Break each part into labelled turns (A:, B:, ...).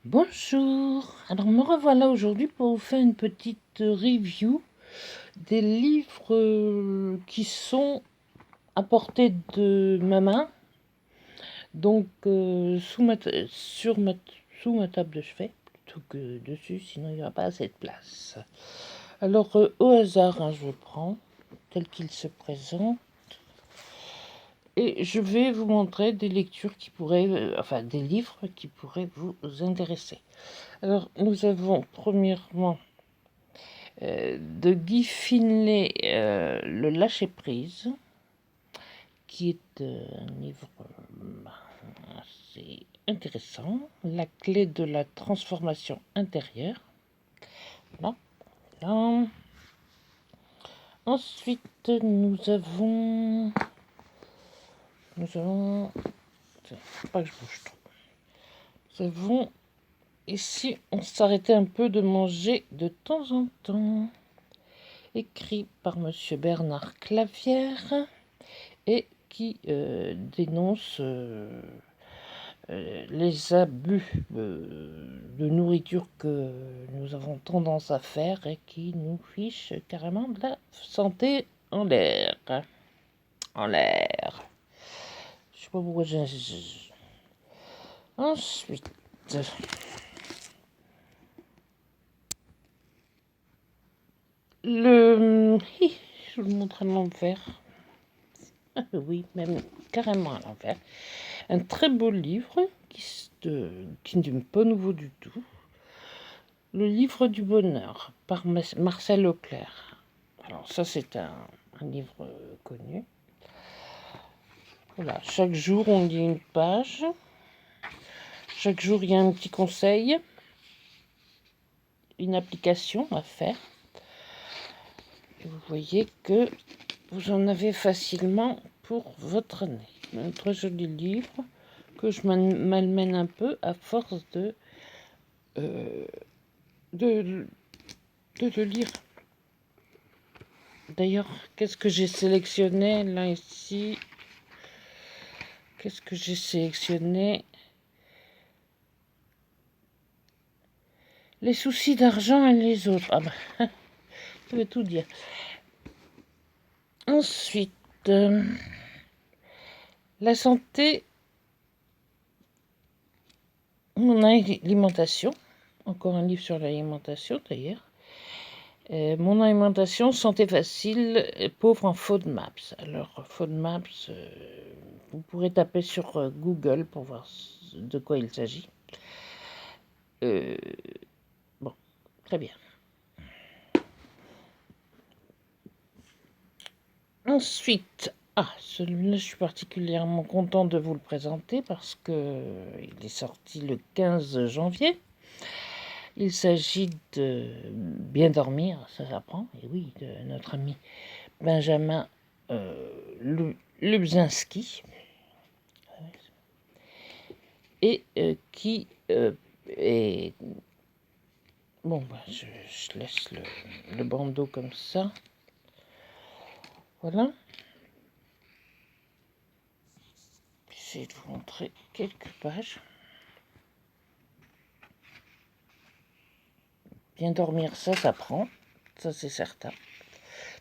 A: Bonjour, alors me revoilà aujourd'hui pour vous faire une petite review des livres qui sont à portée de ma main, donc sous ma table de chevet, plutôt que dessus, sinon il n'y aura pas assez de place. Alors au hasard, je prends tel qu'il se présente. Et je vais vous montrer des lectures qui pourraient, enfin des livres qui pourraient vous intéresser. Alors nous avons premièrement de Guy Finlay, Le lâcher-prise, qui est un livre assez intéressant. La clé de la transformation intérieure. Voilà. Là. Ensuite, nous avons... Pas que je bouge trop. Nous avons... Ici, on s'arrêtait un peu de manger de temps en temps. Écrit par Monsieur Bernard Clavière et qui dénonce les abus de nourriture que nous avons tendance à faire et qui nous fiche carrément de la santé en l'air. En l'air. Je sais pas pourquoi j'ai... Ensuite... Je vous montre à l'envers. Oui, même carrément à l'envers. Un très beau livre qui n'est pas nouveau du tout. Le livre du bonheur par Marcel Auclair. Alors ça c'est un livre connu. Voilà, chaque jour on lit une page. Chaque jour il y a un petit conseil, une application à faire. Et vous voyez que vous en avez facilement pour votre année. Un très joli livre que je malmène un peu à force de le lire. D'ailleurs, qu'est-ce que j'ai sélectionné là ici? Qu'est-ce que j'ai sélectionné? Les soucis d'argent et les autres. Ah bah, je vais tout dire. Ensuite, la santé, mon alimentation. Encore un livre sur l'alimentation d'ailleurs. Mon alimentation, santé facile, pauvre en FODMAPs. Alors, FODMAPs, vous pourrez taper sur Google pour voir de quoi il s'agit. Bon, très bien. Ensuite, celui-là, je suis particulièrement content de vous le présenter parce que il est sorti le 15 janvier. Il s'agit de Bien dormir, ça s'apprend, et oui, de notre ami Benjamin Lubzinski, et qui est... Bon, bah, je laisse le bandeau comme ça. Voilà. J'essaie de vous montrer quelques pages. Bien dormir, ça s'apprend, ça c'est certain.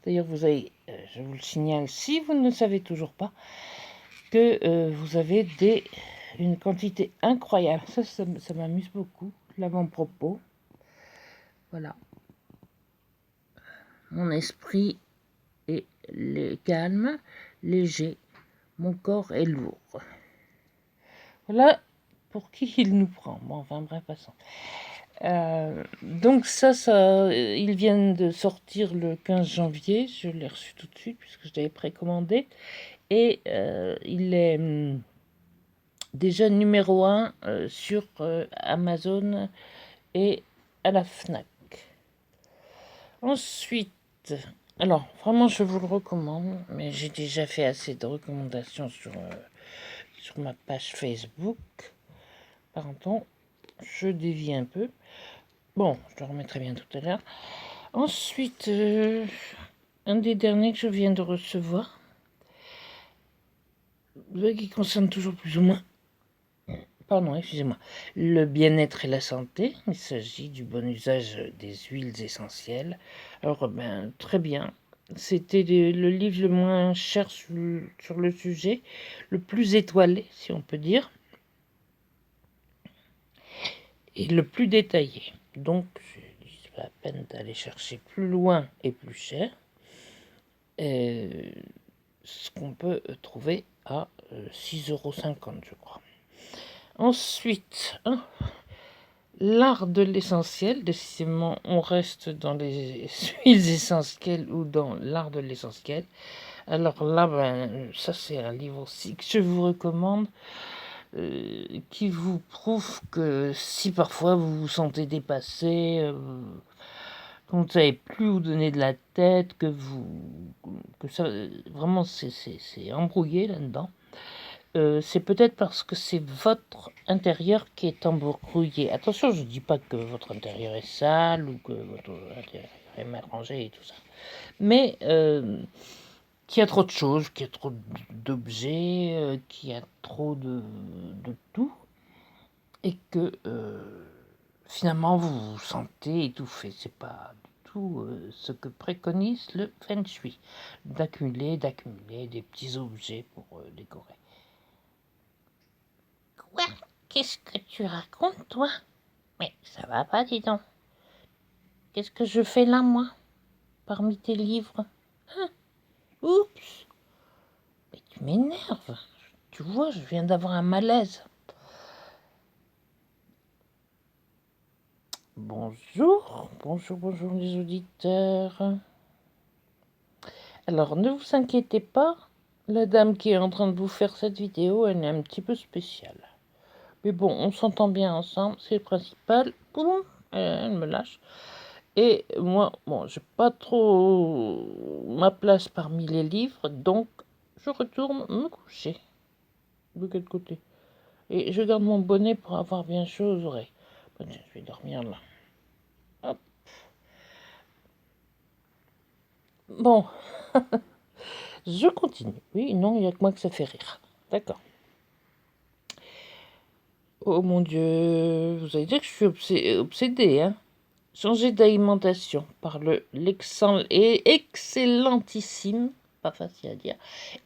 A: D'ailleurs, vous avez, je vous le signale, si vous ne le savez toujours pas, que vous avez une quantité incroyable. Ça m'amuse beaucoup, l'avant-propos. Voilà. Mon esprit est calme, léger. Mon corps est lourd. Voilà pour qui il nous prend. Bon, enfin, bref, passons. Donc ça, ils viennent de sortir le 15 janvier. Je l'ai reçu tout de suite puisque je l'avais précommandé. Et il est déjà numéro 1 sur Amazon et à la FNAC. Ensuite, alors vraiment je vous le recommande, mais j'ai déjà fait assez de recommandations sur ma page Facebook. Pardon, je dévie un peu. Bon, je le remettrai bien tout à l'heure. Ensuite, un des derniers que je viens de recevoir, qui concerne toujours plus ou moins Pardon, excusez-moi. Le bien-être et la santé. Il s'agit du bon usage des huiles essentielles. Alors, ben, très bien. C'était le livre le moins cher sur le sujet, le plus étoilé, si on peut dire, et le plus détaillé. Donc, c'est pas la peine d'aller chercher plus loin et plus cher. Ce qu'on peut trouver à 6,50 €, je crois. Ensuite, l'art de l'essentiel. Décidément, on reste dans les huiles essentielles ou dans l'art de l'essentiel. Alors là, ben, ça c'est un livre aussi que je vous recommande, qui vous prouve que si parfois vous vous sentez dépassé, que vous ne savez plus où donner de la tête, que ça, vraiment c'est embrouillé là-dedans. C'est peut-être parce que c'est votre intérieur qui est embrouillé. Attention, je ne dis pas que votre intérieur est sale ou que votre intérieur est mal rangé et tout ça. Mais qu'il y a trop de choses, qu'il y a trop d'objets, qu'il y a trop de tout. Et que finalement vous vous sentez étouffé. C'est pas du tout ce que préconise le Feng Shui. D'accumuler des petits objets pour décorer. Quoi? Qu'est-ce que tu racontes, toi? Mais ça va pas, dis donc. Qu'est-ce que je fais là, moi, parmi tes livres? Hein? Oups! Mais tu m'énerves. Tu vois, je viens d'avoir un malaise. Bonjour, bonjour les auditeurs. Alors, ne vous inquiétez pas, la dame qui est en train de vous faire cette vidéo, elle est un petit peu spéciale. Mais bon, on s'entend bien ensemble, c'est le principal. Boum, elle me lâche. Et moi, bon, j'ai pas trop ma place parmi les livres, donc je retourne me coucher. De quel côté? Et je garde mon bonnet pour avoir bien chaud aux oreilles. Bon, tiens, je vais dormir là. Hop. Bon, je continue. Oui, non, il n'y a que moi que ça fait rire. D'accord. Oh mon Dieu, vous allez dire que je suis obsédée, hein? Changer d'alimentation par excellentissime, pas facile à dire,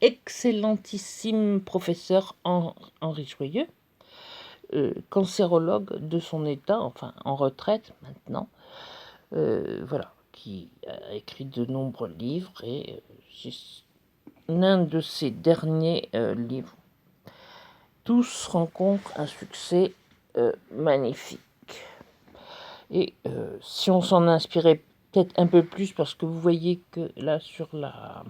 A: excellentissime professeur Henri Joyeux, cancérologue de son état, enfin en retraite maintenant, voilà, qui a écrit de nombreux livres et l'un de ses derniers livres, tous rencontrent un succès magnifique. Et si on s'en inspirait peut-être un peu plus, parce que vous voyez que là sur la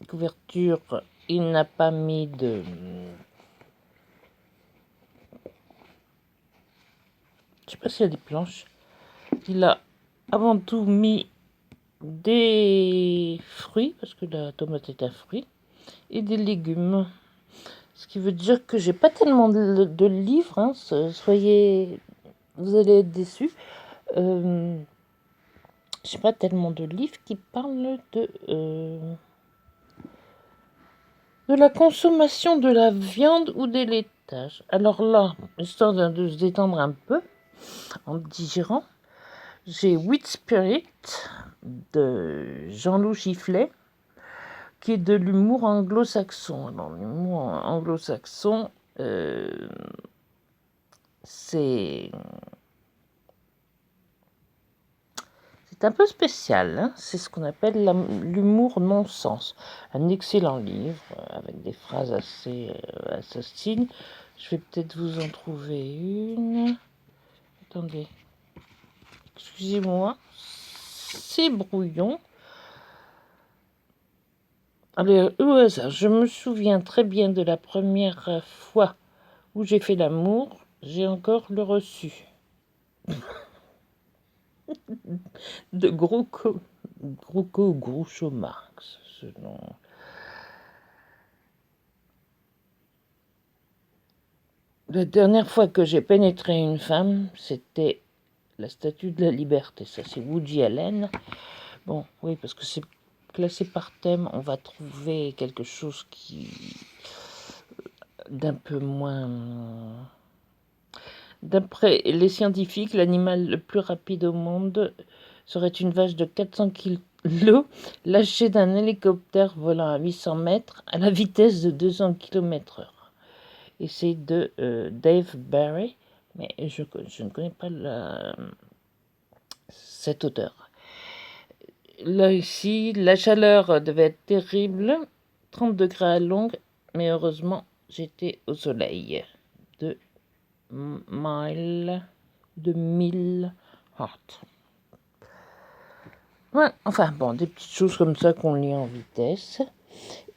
A: couverture, il n'a pas mis de... Je sais pas s'il y a des planches. Il a avant tout mis des fruits, parce que la tomate est un fruit, et des légumes. Ce qui veut dire que j'ai pas tellement de livres, hein, soyez... Vous allez être déçus. J'ai pas tellement de livres qui parlent de la consommation de la viande ou des laitages. Alors là, histoire de se détendre un peu, en digérant, j'ai Wheat Spirit de Jean-Loup Giflet, qui est de l'humour anglo-saxon. Alors, l'humour anglo-saxon, c'est un peu spécial, hein. C'est ce qu'on appelle l'humour non-sens. Un excellent livre avec des phrases assez assassines. Je vais peut-être vous en trouver une. Attendez. Excusez-moi. C'est brouillon. Allez, au hasard, je me souviens très bien de la première fois où j'ai fait l'amour. J'ai encore le reçu. De Groucho Marx, selon... La dernière fois que j'ai pénétré une femme, c'était la Statue de la Liberté. Ça, c'est Woody Allen. Bon, oui, parce que c'est classé par thème. On va trouver quelque chose qui d'un peu moins... D'après les scientifiques, l'animal le plus rapide au monde serait une vache de 400 kilos lâchée d'un hélicoptère volant à 800 mètres à la vitesse de 200 km/h. Et c'est de Dave Barry, mais je ne connais pas cet auteur. Là ici, la chaleur devait être terrible, 30 degrés à Londres, mais heureusement j'étais au soleil. De mille Heart. Ouais, enfin bon, des petites choses comme ça qu'on lit en vitesse.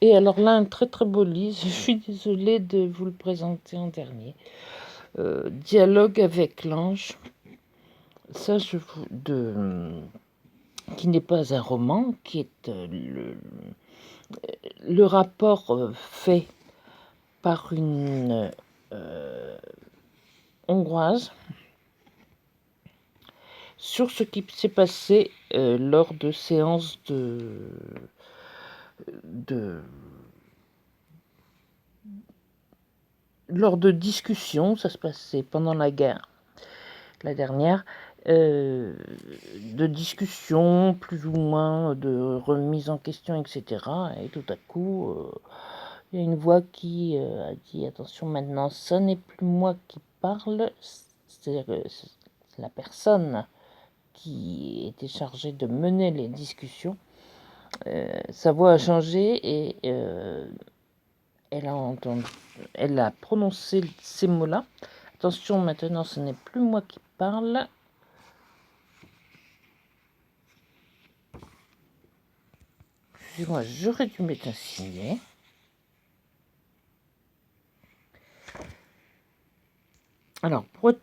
A: Et alors là, un très très beau livre, je suis désolée de vous le présenter en dernier. Dialogue avec l'ange. Ça, qui n'est pas un roman, qui est le rapport fait par une Hongroise sur ce qui s'est passé lors de séances lors de discussions, ça se passait pendant la guerre, la dernière, de discussions plus ou moins de remise en question, etc. Et tout à coup, il y a une voix qui a dit attention, maintenant, ce n'est plus moi qui parle, c'est la personne qui était chargée de mener les discussions. Sa voix a changé et elle a prononcé ces mots-là. Attention, maintenant, ce n'est plus moi qui parle. Excusez-moi, j'aurais dû mettre un signet. Alors, pour être